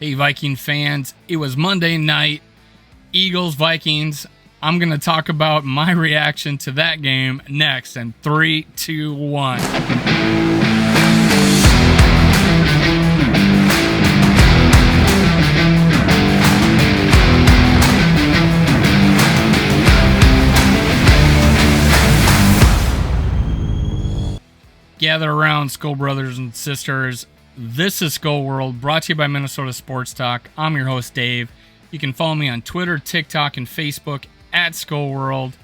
Hey, Viking fans, it was Monday night, Eagles, Vikings. I'm going to talk about my reaction to that game next in 3, 2, 1. Gather around, Skull brothers and sisters. This is Skull World, brought to you by Minnesota Sports Talk. I'm your host, Dave. You can follow me on Twitter, TikTok, and Facebook at Skull World.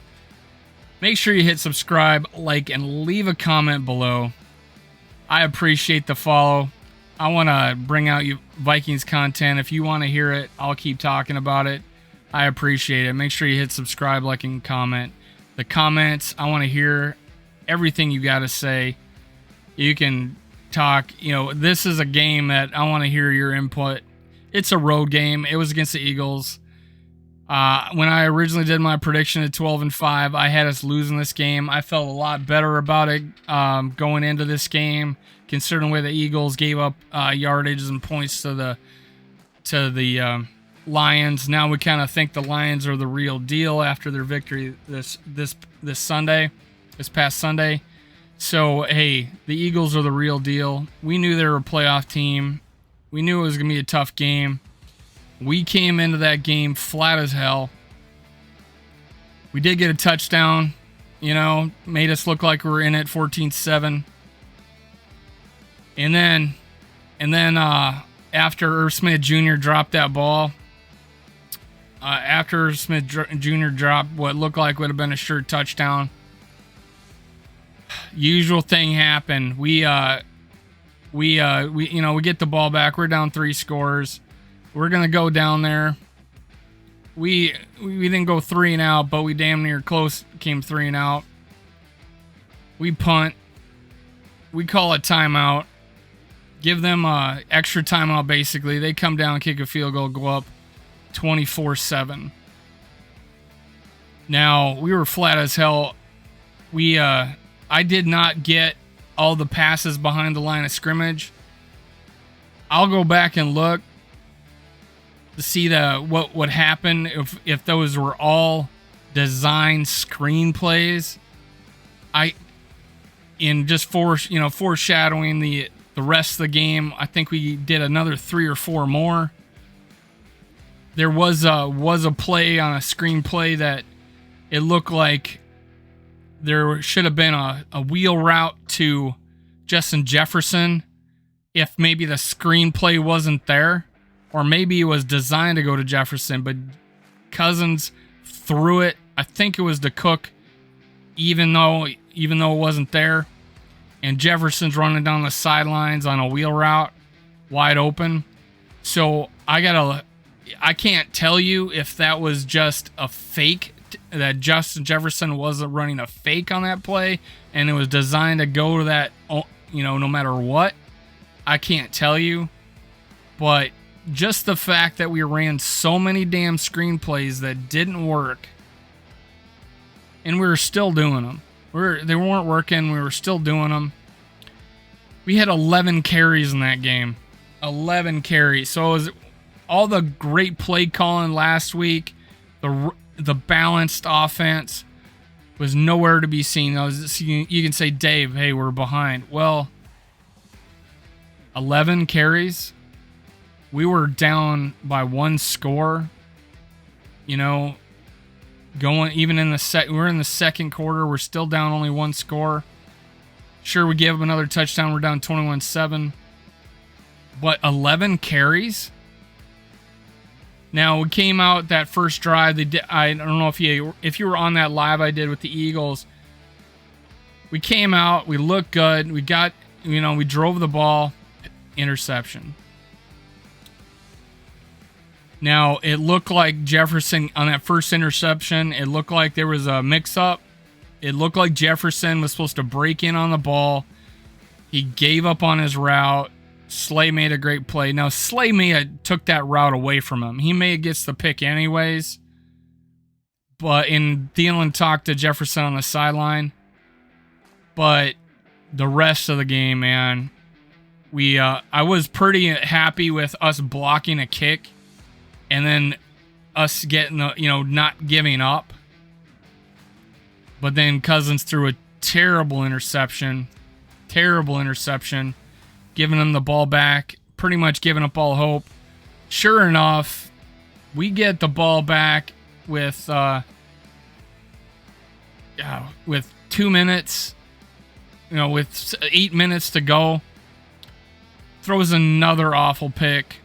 Make sure you hit subscribe, like, and leave a comment below. I appreciate the follow. I want to bring out you Vikings content. If you want to hear it, I'll keep talking about it. I appreciate it. Make sure you hit subscribe, like, and comment. The comments, I want to hear everything you got to say. You can talk, this is a game that I want to hear your input. It's a road game. It was against the Eagles. When I originally did my prediction at 12-5, I had us losing this game. I felt a lot better about it going into this game, considering the way the Eagles gave up yardages and points to the Lions. Now we kind of think the Lions are the real deal after their victory this past Sunday. So, hey, the Eagles are the real deal. We knew they were a playoff team. We knew it was going to be a tough game. We came into that game flat as hell. We did get a touchdown, made us look like we were in it 14-7. And then after Irv Smith Jr. dropped that ball, after Irv Smith Jr. dropped what looked like would have been a sure touchdown, usual thing happened. We get the ball back. We're down 3 scores. We're gonna go down there. We didn't go 3 and out, but we damn near close came 3 and out. We punt. We call a timeout. Give them a extra timeout. Basically, they come down, kick a field goal, go up 24-7. Now we were flat as hell. I did not get all the passes behind the line of scrimmage. I'll go back and look to see what would happen if those were all designed screenplays. In just foreshadowing the rest of the game, I think we did another 3 or 4 more. There was a play on a screenplay that it looked like there should have been a wheel route to Justin Jefferson if maybe the screenplay wasn't there, or maybe it was designed to go to Jefferson, but Cousins threw it. I think it was to Cook, even though it wasn't there, and Jefferson's running down the sidelines on a wheel route, wide open. So I can't tell you if that was just a fake, that Justin Jefferson wasn't running a fake on that play and it was designed to go to that, no matter what. I can't tell you, but just the fact that we ran so many damn screenplays that didn't work, and we were still doing them. They weren't working. We were still doing them. We had 11 carries in that game. 11 carries. So it was all the great play calling last week, the balanced offense was nowhere to be seen. You can say, Dave, hey, we're behind. Well, 11 carries. We were down by 1 score. Going even in we're in the second quarter. We're still down only 1 score. Sure, we gave up another touchdown. We're down 21-7. But 11 carries. Now, we came out that first drive. I don't know if you were on that live I did with the Eagles. We came out. We looked good. We got, we drove the ball. Interception. Now, it looked like Jefferson, on that first interception, it looked like there was a mix-up. It looked like Jefferson was supposed to break in on the ball. He gave up on his route. Slay made a great play. Now, Slay may have took that route away from him. He may have gets the pick anyways. But Thielen talked to Jefferson on the sideline. But the rest of the game, man, I was pretty happy with us blocking a kick and then us getting not giving up. But then Cousins threw a terrible interception, giving them the ball back, pretty much giving up all hope. Sure enough, we get the ball back with 2 minutes, with 8 minutes to go. Throws another awful pick.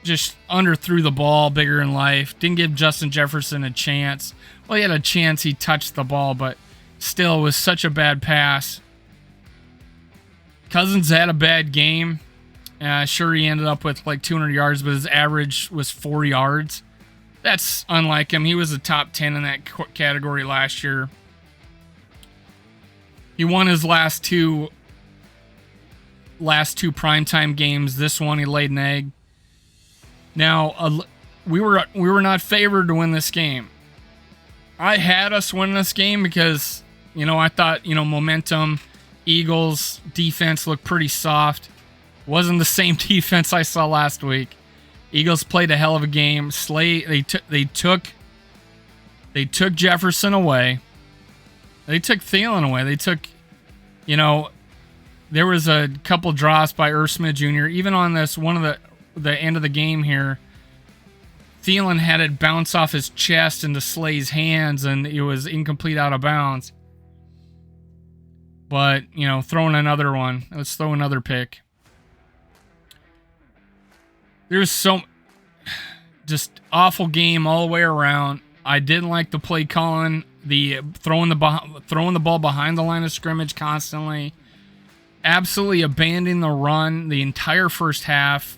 Just underthrew the ball bigger than life. Didn't give Justin Jefferson a chance. Well, he had a chance. He touched the ball, but still it was such a bad pass. Cousins had a bad game. Sure, he ended up with like 200 yards, but his average was 4 yards. That's unlike him. He was a top 10 in that category last year. He won his last two primetime games. This one, he laid an egg. Now, we were not favored to win this game. I had us win this game because, I thought, momentum, Eagles defense looked pretty soft. Wasn't the same defense I saw last week. Eagles played a hell of a game. They took Jefferson away. They took Thielen away. They took, there was a couple drops by Irv Smith Jr. Even on this one of the end of the game here, Thielen had it bounce off his chest into Slay's hands, and it was incomplete, out of bounds. But, throwing another one. Let's throw another pick. There's just awful game all the way around. I didn't like the play calling, the throwing the ball behind the line of scrimmage constantly. Absolutely abandoning the run the entire first half.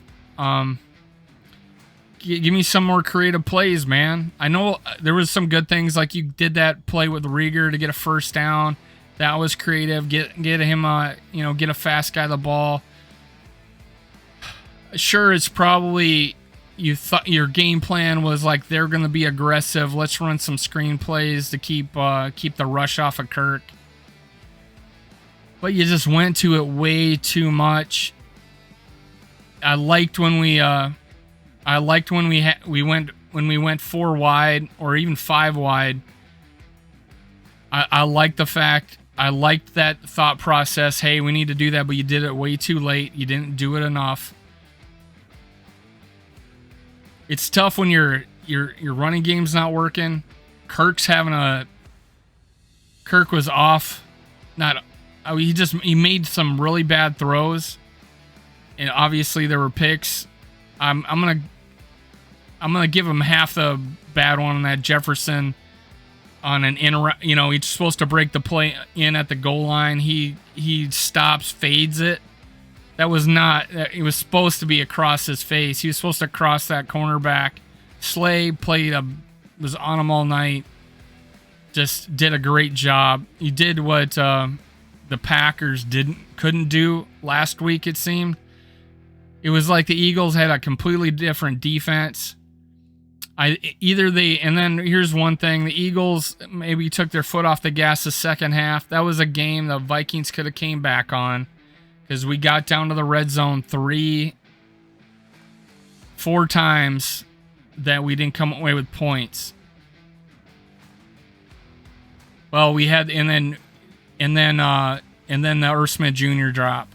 Give me some more creative plays, man. I know there was some good things, like you did that play with Rieger to get a first down. That was creative. Get him, get a fast guy the ball. Sure, it's probably you thought your game plan was like they're going to be aggressive. Let's run some screen plays to keep the rush off of Kirk. But you just went to it way too much. I liked when we went 4 wide or even 5 wide. I like the fact. I liked that thought process. Hey, we need to do that, but you did it way too late. You didn't do it enough. It's tough when your running game's not working. Kirk was off. He made some really bad throws, and obviously there were picks. I'm gonna give him half the bad one on that Jefferson on an he's supposed to break the play in at the goal line. He stops, fades it. That was not. It was supposed to be across his face. He was supposed to cross that cornerback. Slay was on him all night. Just did a great job. He did what the Packers couldn't do last week. It seemed. It was like the Eagles had a completely different defense. And then here's one thing: the Eagles maybe took their foot off the gas the second half. That was a game the Vikings could have came back on, because we got down to the red zone 3-4 times that we didn't come away with points. Well, we had and then the Irv Smith Jr. drop.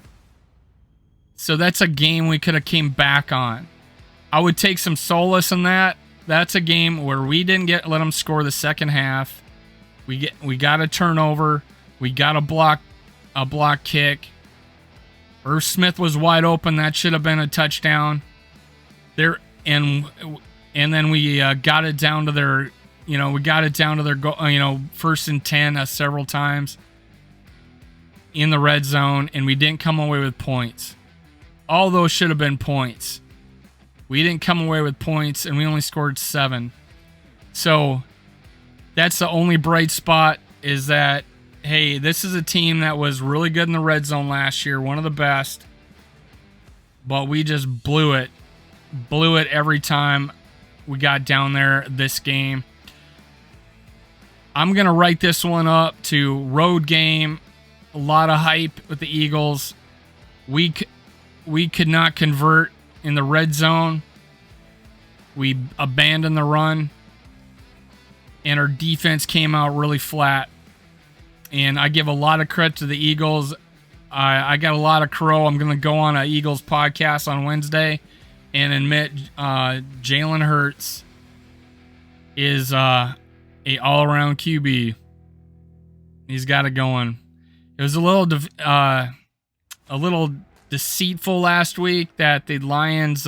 So that's a game we could have came back on. I would take some solace in that. That's a game where we didn't let them score the second half. We got a turnover. We got a block kick. Irv Smith was wide open. That should have been a touchdown. There and then we got it down to their goal, first and 10 several times in the red zone, and we didn't come away with points. All those should have been points. We didn't come away with points, and we only scored 7. So that's the only bright spot, is that, hey, this is a team that was really good in the red zone last year, one of the best, but we just blew it every time we got down there this game. I'm going to write this one up to road game, a lot of hype with the Eagles. We we could not convert in the red zone. We abandoned the run, and our defense came out really flat. And I give a lot of credit to the Eagles. I got a lot of crow. I'm going to go on an Eagles podcast on Wednesday and admit Jalen Hurts is a all-around QB. He's got it going. It was a little deceitful last week that the Lions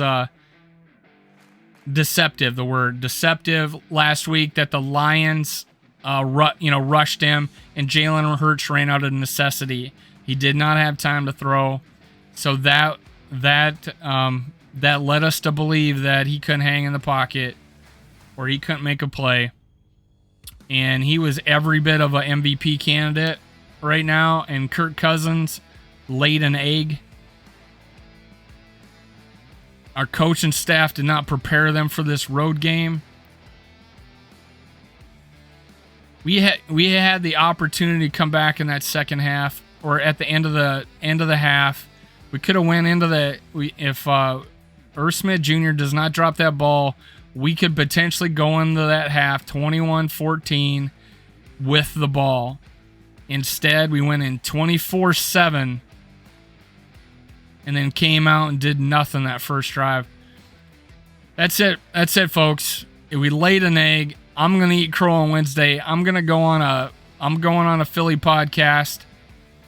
deceptive last week that the Lions rushed him, and Jalen Hurts ran out of necessity. He did not have time to throw, so that led us to believe that he couldn't hang in the pocket or he couldn't make a play. And he was every bit of an MVP candidate right now, and Kirk Cousins laid an egg. Our coaching staff did not prepare them for this road game. We had the opportunity to come back in that second half, or at the end of the half. We could have went into if Irv Smith Jr. does not drop that ball, we could potentially go into that half 21-14 with the ball. Instead, we went in 24-7 and then came out and did nothing that first drive. That's it, folks. We laid an egg. I'm gonna eat crow on Wednesday. I'm going on a Philly podcast,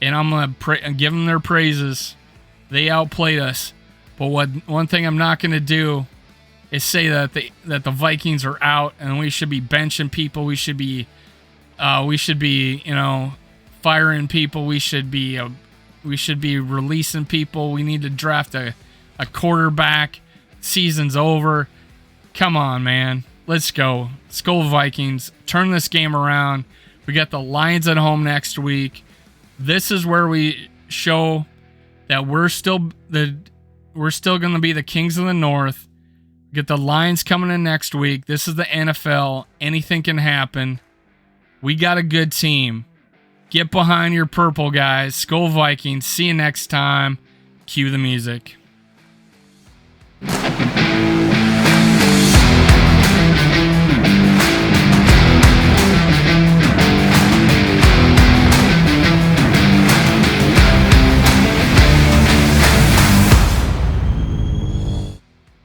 and I'm gonna give them their praises. They outplayed us. But one thing I'm not gonna do is say that the Vikings are out and we should be benching people. We should be firing people. We should be releasing people. We need to draft a quarterback. Season's over. Come on, man. Let's go. Let's go Vikings. Turn this game around. We got the Lions at home next week. This is where we show that we're still going to be the kings of the North. Get the Lions coming in next week. This is the NFL. Anything can happen. We got a good team. Get behind your purple, guys. Skol Vikings. See you next time. Cue the music.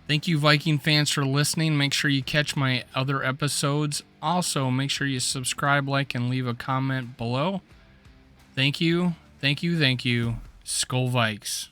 Thank you, Viking fans, for listening. Make sure you catch my other episodes. Also, make sure you subscribe, like, and leave a comment below. Thank you. Skol Vikes.